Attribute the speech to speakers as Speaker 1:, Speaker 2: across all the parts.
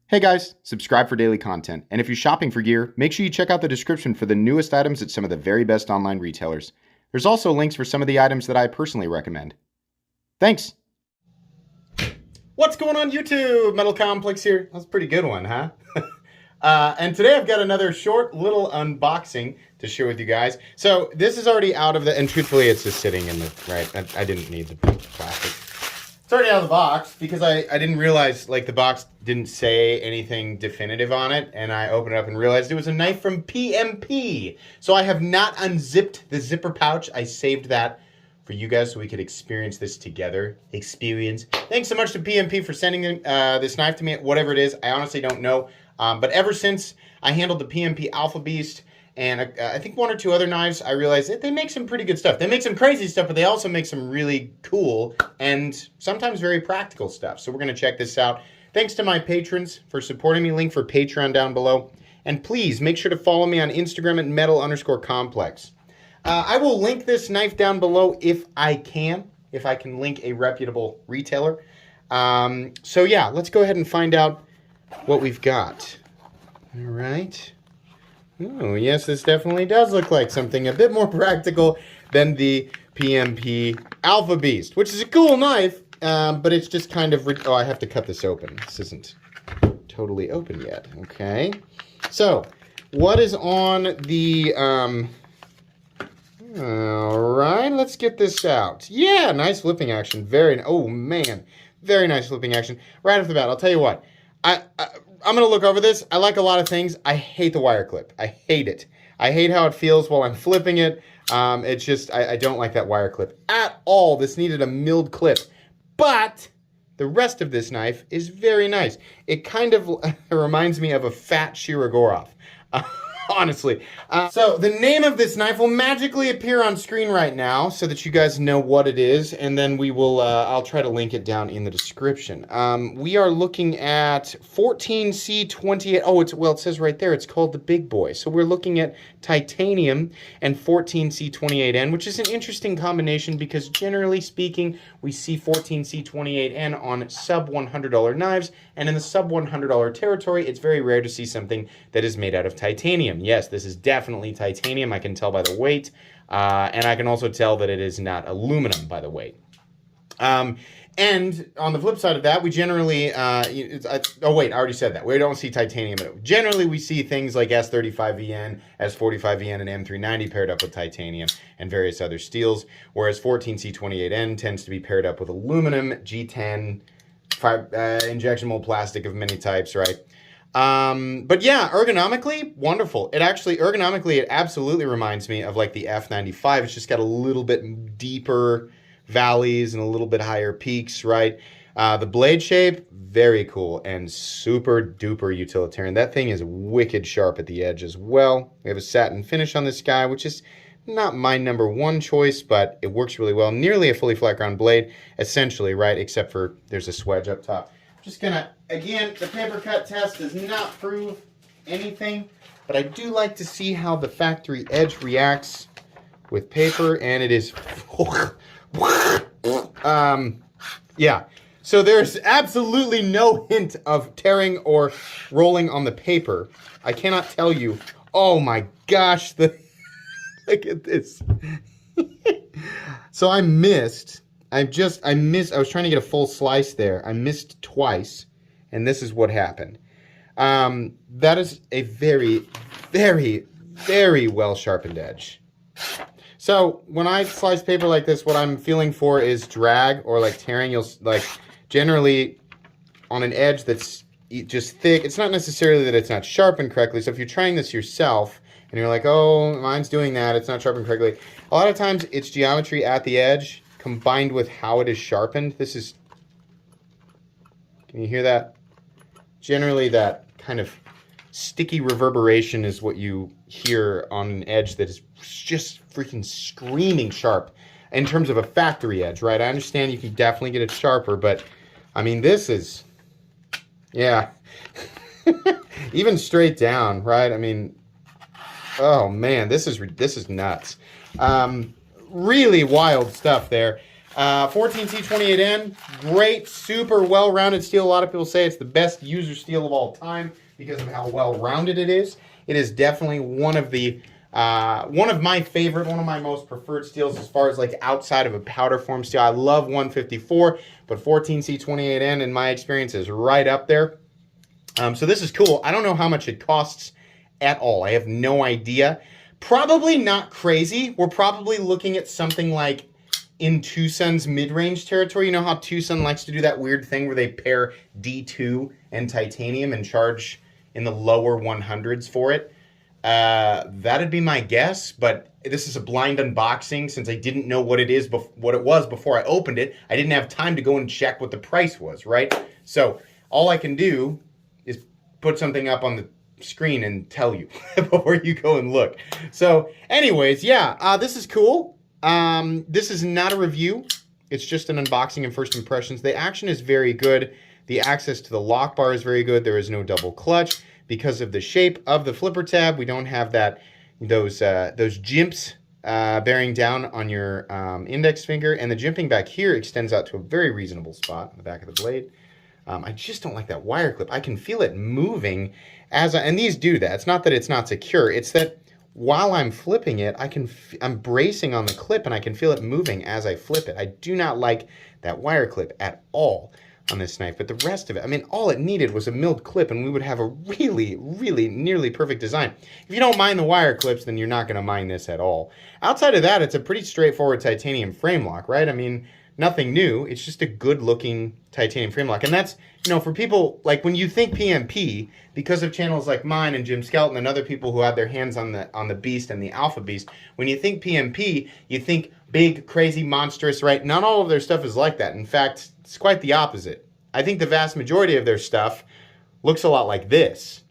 Speaker 1: Hey guys, subscribe for daily content. And if you're shopping for gear, make sure you check out the description for the newest items at some of the very best online retailers. There's also links for some of the items that I personally recommend. Thanks! What's going on YouTube? Metal Complex here. That's a pretty good one, huh? And today I've got another short little unboxing to share with you guys. So this is already out of the, and truthfully it's just sitting in the, right, I didn't need the plastic. It's already out of the box because I didn't realize, like, the box didn't say anything definitive on it, and I opened it up and realized it was a knife from PMP. So I have not unzipped the zipper pouch. I saved that for you guys so we could experience this together. Thanks so much to PMP for sending this knife to me, whatever it is. I honestly don't know. But ever since I handled the PMP Alpha Beast, and I think one or two other knives, I realized that they make some pretty good stuff. They make some crazy stuff, but they also make some really cool and sometimes very practical stuff. So we're going to check this out. Thanks to my patrons for supporting me. Link for Patreon down below. And please make sure to follow me on Instagram at metal_complex. I will link this knife down below if I can link a reputable retailer. So yeah, let's go ahead and find out what we've got. All right. Oh, yes, this definitely does look like something a bit more practical than the PMP Alpha Beast, which is a cool knife, but it's just kind of... Oh, I have to cut this open. This isn't totally open yet. Okay. So, what is on the... All right, let's get this out. Yeah, nice flipping action. Oh, man. Very nice flipping action. Right off the bat, I'll tell you what. I'm going to look over this. I like a lot of things. I hate the wire clip. I hate it. I hate how it feels while I'm flipping it. It's just, I don't like that wire clip at all. This needed a milled clip. But the rest of this knife is very nice. It kind of reminds me of a fat Shirogorov. Honestly. So the name of this knife will magically appear on screen right now so that you guys know what it is, and then we will, I'll try to link it down in the description. We are looking at 14C28. Oh, it says right there, it's called the Big Boy. So we're looking at titanium and 14C28N, which is an interesting combination because generally speaking, we see 14C28N on sub $100 knives, and in the sub $100 territory, it's very rare to see something that is made out of titanium. Yes, this is definitely titanium. I can tell by the weight, and I can also tell that it is not aluminum by the weight. And on the flip side of that, we generally, oh wait, I already said that. We don't see titanium. Generally, we see things like S35VN, S45VN, and M390 paired up with titanium and various other steels, whereas 14C28N tends to be paired up with aluminum, G10, injection mold plastic of many types, right? But yeah, ergonomically, wonderful. Ergonomically, it absolutely reminds me of like the F95. It's just got a little bit deeper valleys and a little bit higher peaks, right? The blade shape, very cool and super duper utilitarian. That thing is wicked sharp at the edge as well. We have a satin finish on this guy, which is not my number one choice, but it works really well. Nearly a fully flat ground blade, essentially, right? Except for there's a swedge up top. Just gonna, again, the paper cut test does not prove anything, but I do like to see how the factory edge reacts with paper, and it is, yeah. So there's absolutely no hint of tearing or rolling on the paper. I cannot tell you, oh my gosh, look at this. So I was trying to get a full slice there. I missed twice, and this is what happened. That is a very, very, very well sharpened edge. So when I slice paper like this, what I'm feeling for is drag or like tearing. You'll like generally on an edge that's just thick. It's not necessarily that it's not sharpened correctly. So if you're trying this yourself and you're like, oh, mine's doing that, it's not sharpened correctly. A lot of times it's geometry at the edge combined with how it is sharpened. This is, can you hear that? Generally that kind of sticky reverberation is what you hear on an edge that is just freaking screaming sharp in terms of a factory edge, right? I understand you can definitely get it sharper, but I mean, this is, yeah, even straight down, right? I mean, oh man, this is nuts. Really wild stuff there. 14C28N, great, super well-rounded steel. A lot of people say it's the best user steel of all time because of how well-rounded it is. It is definitely one of my favorite, one of my most preferred steels as far as like outside of a powder form steel. I love 154, but 14C28N in my experience is right up there. So this is cool. I don't know how much it costs at all. I have no idea. Probably not crazy. We're probably looking at something like in Tucson's mid-range territory. You know how Tucson likes to do that weird thing where they pair D2 and titanium and charge in the lower 100s for it? That'd be my guess, but this is a blind unboxing since I didn't know what it was before I opened it. I didn't have time to go and check what the price was, right? So all I can do is put something up on the screen and tell you before you go and look. So anyways, yeah, this is cool. This is not a review. It's just an unboxing and first impressions. The action is very good. The access to the lock bar is very good. There is no double clutch. Because of the shape of the flipper tab, we don't have those jimps bearing down on your index finger. And the jimping back here extends out to a very reasonable spot on the back of the blade. I just don't like that wire clip. I can feel it moving and these do that. It's not that it's not secure. It's that while I'm flipping it, I'm bracing on the clip and I can feel it moving as I flip it. I do not like that wire clip at all on this knife, but the rest of it, I mean, all it needed was a milled clip and we would have a really, really nearly perfect design. If you don't mind the wire clips, then you're not going to mind this at all. Outside of that, it's a pretty straightforward titanium frame lock, right? I mean, nothing new. It's just a good looking titanium frame lock. And that's, you know, for people, like when you think PMP, because of channels like mine and Jim Skelton and other people who have their hands on the Beast and the Alpha Beast, when you think PMP, you think big, crazy, monstrous, right? Not all of their stuff is like that. In fact, it's quite the opposite. I think the vast majority of their stuff looks a lot like this.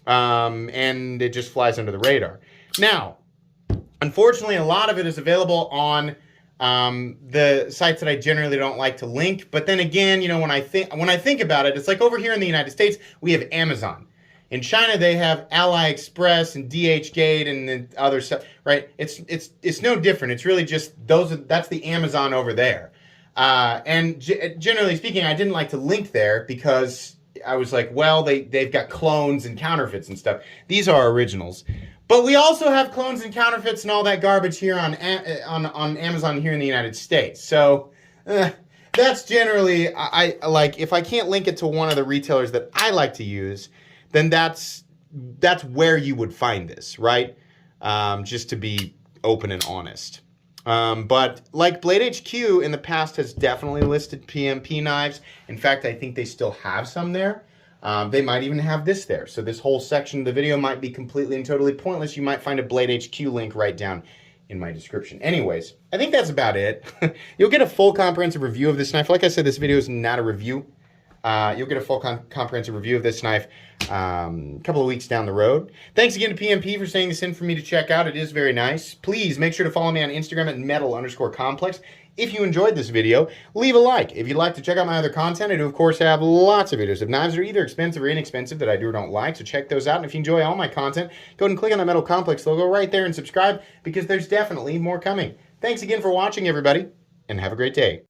Speaker 1: And it just flies under the radar. Now, unfortunately, a lot of it is available on the sites that I generally don't like to link. But then again, you know, when I think about it, it's like over here in the United States, we have Amazon. In China, they have AliExpress and DHgate and the other stuff, right? It's no different. It's really just that's the Amazon over there. And generally speaking, I didn't like to link there because I was like, well, they've got clones and counterfeits and stuff. These are originals. But we also have clones and counterfeits and all that garbage here on Amazon here in the United States. So that's generally, I like, if I can't link it to one of the retailers that I like to use, then that's where you would find this, right? Just to be open and honest. But like Blade HQ in the past has definitely listed PMP knives. In fact, I think they still have some there. They might even have this there. So this whole section of the video might be completely and totally pointless. You might find a Blade HQ link right down in my description. Anyways, I think that's about it. You'll get a full comprehensive review of this knife. Like I said, this video is not a review. You'll get a full comprehensive review of this knife a couple of weeks down the road. Thanks again to PMP for sending this in for me to check out. It is very nice. Please make sure to follow me on Instagram at metal_complex. If you enjoyed this video, leave a like. If you'd like to check out my other content, I do, of course, have lots of videos of knives that are either expensive or inexpensive that I do or don't like, so check those out. And if you enjoy all my content, go ahead and click on the Metal Complex logo right there and subscribe because there's definitely more coming. Thanks again for watching, everybody, and have a great day.